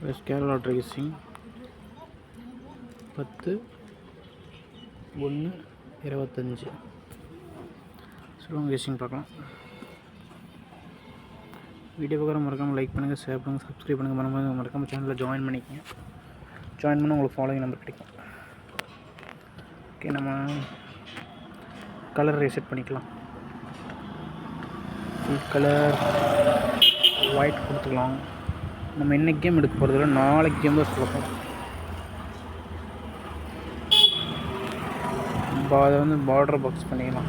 West Kerala tracing 10/1/25. Slowing கேசிங் பார்க்கலாம். Video பார்க்குற மறக்காமல் லைக் பண்ணுங்கள், ஷேர் பண்ணுங்கள், சப்ஸ்கிரைப் பண்ணுங்கள். மறக்காமல் சேனலில் ஜாயின் பண்ணிக்கங்க. ஜாயின் பண்ணால் உங்களுக்கு ஃபாலோயிங் நம்பர் கிடைக்கும். ஓகே, நம்ம கலர் ரீசெட் பண்ணிக்கலாம். ஃபுல் கலர் ஒயிட் கொடுத்துக்கலாம். நம்ம இன்னைக்கு கேம் எடுக்க போகிறதில்ல, நாளைக்கு கேம் தான் சொல்ல போகிறோம். அதை வந்து பார்டர் பாக்ஸ் பண்ணிக்கலாம்.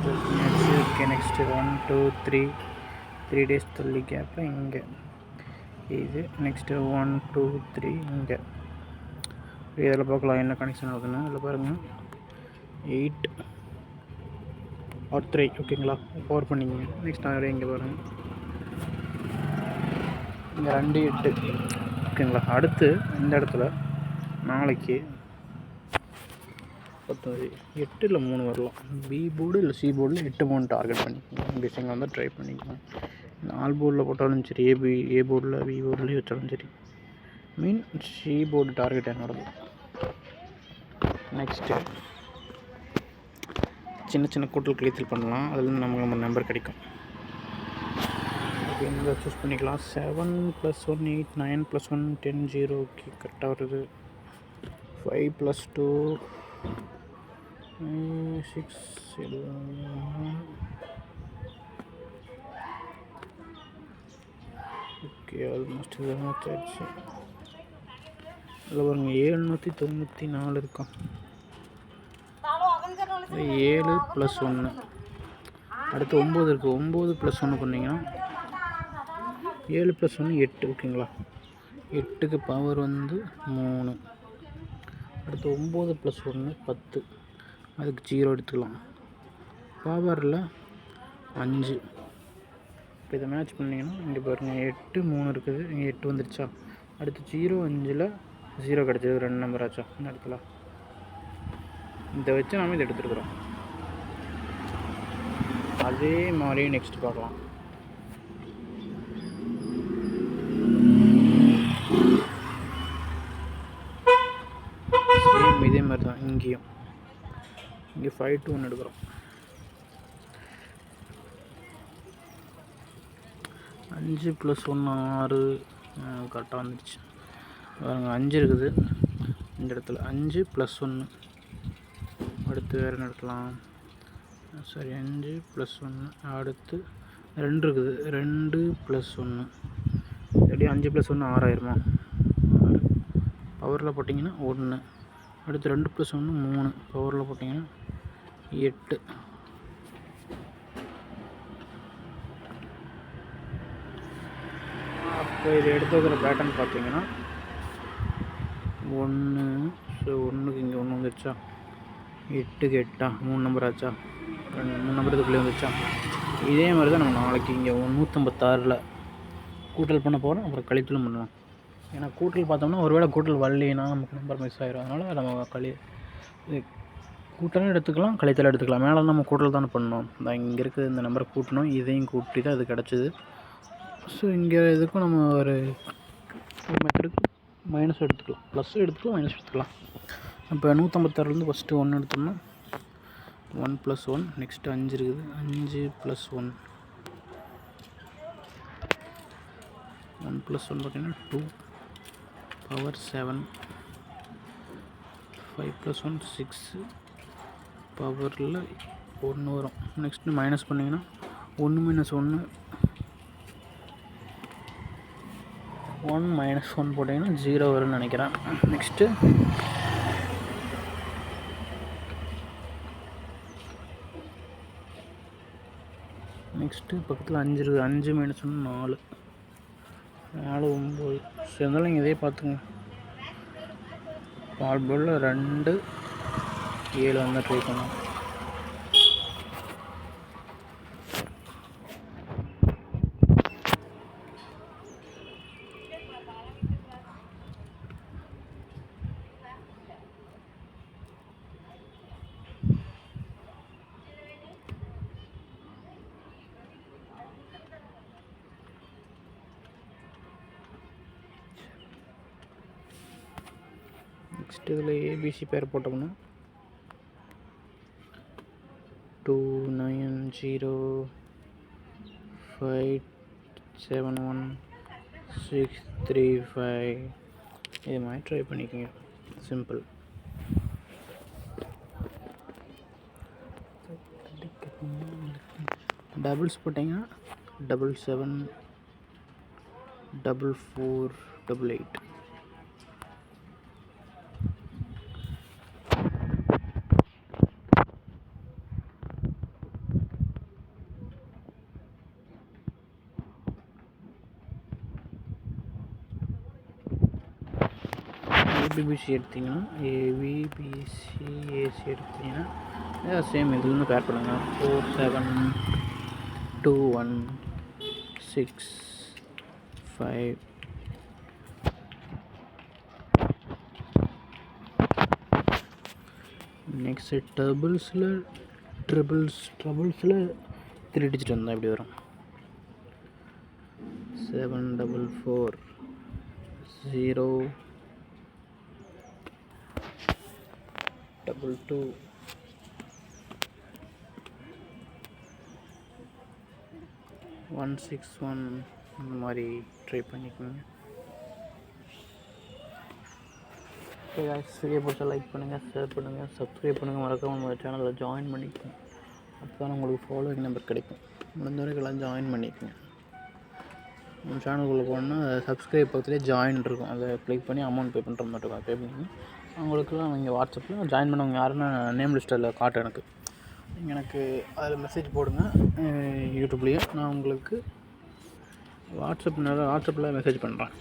ஓகே, நெக்ஸ்ட்டு 1 2 3 days தள்ளி கேப்பு இங்கே இது. நெக்ஸ்ட்டு 1 2 3 இங்கே. இதில் பார்க்கலாம் என்ன கனெக்ஷன் ஆகுதுன்னு. இதில் பாருங்கள் 8 or 3. ஓகேங்களா, பவர் பண்ணிங்க. நெக்ஸ்ட் அதோட இங்கே பாருங்கள் இங்கே 2 8. ஓகேங்களா. அடுத்து இந்த இடத்துல நாளைக்கு 8 இல்லை 3 வரலாம். பி போர்டு இல்லை சி போர்டில் 8 3 டார்கெட் பண்ணிக்கோங்க. டிசைன் வந்து ட்ரை பண்ணிக்கோங்க. ஆல் போர்டில் போட்டாலும் சரி, ஏ போர்டில் பி போர்டில் வச்சாலும் சரி. மீன் சி போர்டு டார்கெட் என்னோடது. நெக்ஸ்ட்டு சின்ன சின்ன கூட்டல் கழித்தல் பண்ணலாம். அதில் நமக்கு நம்ம நம்பர் கிடைக்கும். ஓகே, இங்கே சூஸ் பண்ணிக்கலாம். 7 + 1 8 9 + 1 10 0. ஓகே, கரெக்டாக வருது. 5 + 2 6 7. ஓகே, ஆல்மோஸ்ட் இதாக ஆச்சு. அதில் பாருங்கள் 794 இருக்கும். 7 + 1. அடுத்து 9 இருக்குது. 9 + 1 பண்ணிங்கன்னா 7 + 1 8. ஓகேங்களா. 8க்கு பவர் வந்து 3. அடுத்து 9 + 1 10. அதுக்கு 0 எடுத்துக்கலாம். பவரில் 5. இப்போ இதை மேட்ச் பண்ணிங்கன்னா இங்கே பாருங்கள் 8 3 இருக்குது. இங்கே 8 வந்துருச்சா. அடுத்து 0 5ல் 0 கிடச்சிது. 2 நம்பர் ஆச்சா இந்த இடத்துல. இதை வச்சு நாம் இதை எடுத்துருக்குறோம். அதே மாதிரி நெக்ஸ்ட் பார்க்கலாம். சேம் இதே மாதிரி தான் இங்கேயும். இங்கே 5 to 1 எடுக்கிறோம். 5 + 1 6. கரெக்டாக வந்துடுச்சு. பாருங்கள் 5 இருக்குது இந்த இடத்துல. 5 + 1. அடுத்து வேறு என்ன எடுக்கலாம். சரி, 5 + 1. அடுத்து 2 இருக்குது. 2 + 1. எப்படி 5 + 1 6 ஆயிருமா. 6 பவரில் போட்டிங்கன்னா 1. அடுத்து 2 + 1 3. பவரில் போட்டிங்கன்னா 8. அப்போ இதை எடுத்து வைக்கிற பேட்டர்ன் பார்த்தீங்கன்னா 1. ஸோ 1க்கு இங்கே 1 வந்துடுச்சா. 8க்கு 8 3 நம்பர் ஆச்சா. 3 நம்பர் இதுக்குள்ளே வந்துச்சா. இதே மாதிரி தான் நம்ம நாளைக்கு இங்கே 156ல் கூட்டல் பண்ண போகிறோம். அப்புறம் கழித்தலும் பண்ணலாம். ஏன்னா கூட்டல் பார்த்தோம்னா ஒருவேளை கூட்டல் வரலைன்னா நமக்கு நம்பர் மிஸ் ஆகிடும். அதனால் நம்ம கூட்டலும் எடுத்துக்கலாம், கழித்தலும் எடுத்துக்கலாம். மேலே நம்ம கூட்டல் தானே பண்ணோம். இங்கே இருக்குது இந்த நம்பரை கூட்டணும். இதையும் கூட்டி தான் அது கிடச்சிது. ஸோ இங்கே இதுக்கும் நம்ம ஒரு மெத்தடுக்கு மைனஸ் எடுத்துக்கலாம், ப்ளஸ் எடுத்துக்கலாம், மைனஸ் எடுத்துக்கலாம். இப்போ 156லேருந்து ஃபஸ்ட்டு 1 எடுத்தோம்னா 1 + 1. நெக்ஸ்ட்டு 5 இருக்குது. 5 + 1. 1 + 1 பார்த்தீங்கன்னா 2 பவர் 7. 5 + 1 6 பவரில் 1 வரும். நெக்ஸ்ட்டு மைனஸ் பண்ணிங்கன்னா 1 - 1 1 - 1 போட்டிங்கன்னா 0 வரும்னு நினைக்கிறேன். நெக்ஸ்ட்டு பக்கத்தில் 5 இருக்குது. 5 - 1 4. 4 9. ஸோ இருந்தாலும் நீங்கள் இதே பார்த்துங்க. பால் போர்டில் 2 7 வந்தால் ட்ரை பண்ணுவோம். நெக்ஸ்ட் இதில் ஏபிசி பேர் போட்டோம்னா 29057165 இது மாதிரி ட்ரை பண்ணிக்கோங்க. சிம்பிள். டபுள்ஸ் போட்டிங்கன்னா 774488. ஏபிபிசி எடுத்திங்கன்னா ஏசி எடுத்திங்கன்னா சேம் இதுலேருந்து பேர் பண்ணுங்கள். 472165. நெக்ஸ்ட்டு ட்ரிபிள்ஸில் 3 டிஜிட் வந்தால் இப்படி வரும். 744022 161 இந்த மாதிரி ட்ரை பண்ணிக்கோங்க. வீடியோ பிடிச்சா லைக் பண்ணுங்கள், ஷேர் பண்ணுங்கள், சப்ஸ்கிரைப் பண்ணுங்கள். மறக்காம நம்ம சேனலில் ஜாயின் பண்ணிக்கோங்க. அப்போ தான் உங்களுக்கு ஃபாலோவிங் நம்பர் கிடைக்கும். முடிஞ்ச வரைக்கும் எல்லாம் ஜாயின் பண்ணிக்கோங்க. நம்ம சேனலுக்குள்ளே போனோன்னா சப்ஸ்கிரைப் பக்கத்துலேயே ஜாயின் இருக்கும். அதை கிளிக் பண்ணி அமௌண்ட் பே பண்ணுற மாதிரி இருக்கும். பே பண்ணி அவங்களுக்குலாம் நீங்கள் வாட்ஸ்அப்பில் ஜாயின் பண்ணவங்க யாருன்னு நேம் லிஸ்ட்டில் காட்டும். எனக்கு அதில் மெசேஜ் போடுங்க யூடியூப்லேயே. நான் உங்களுக்கு வாட்ஸ்அப்பில் மெசேஜ் பண்ணுறேன்.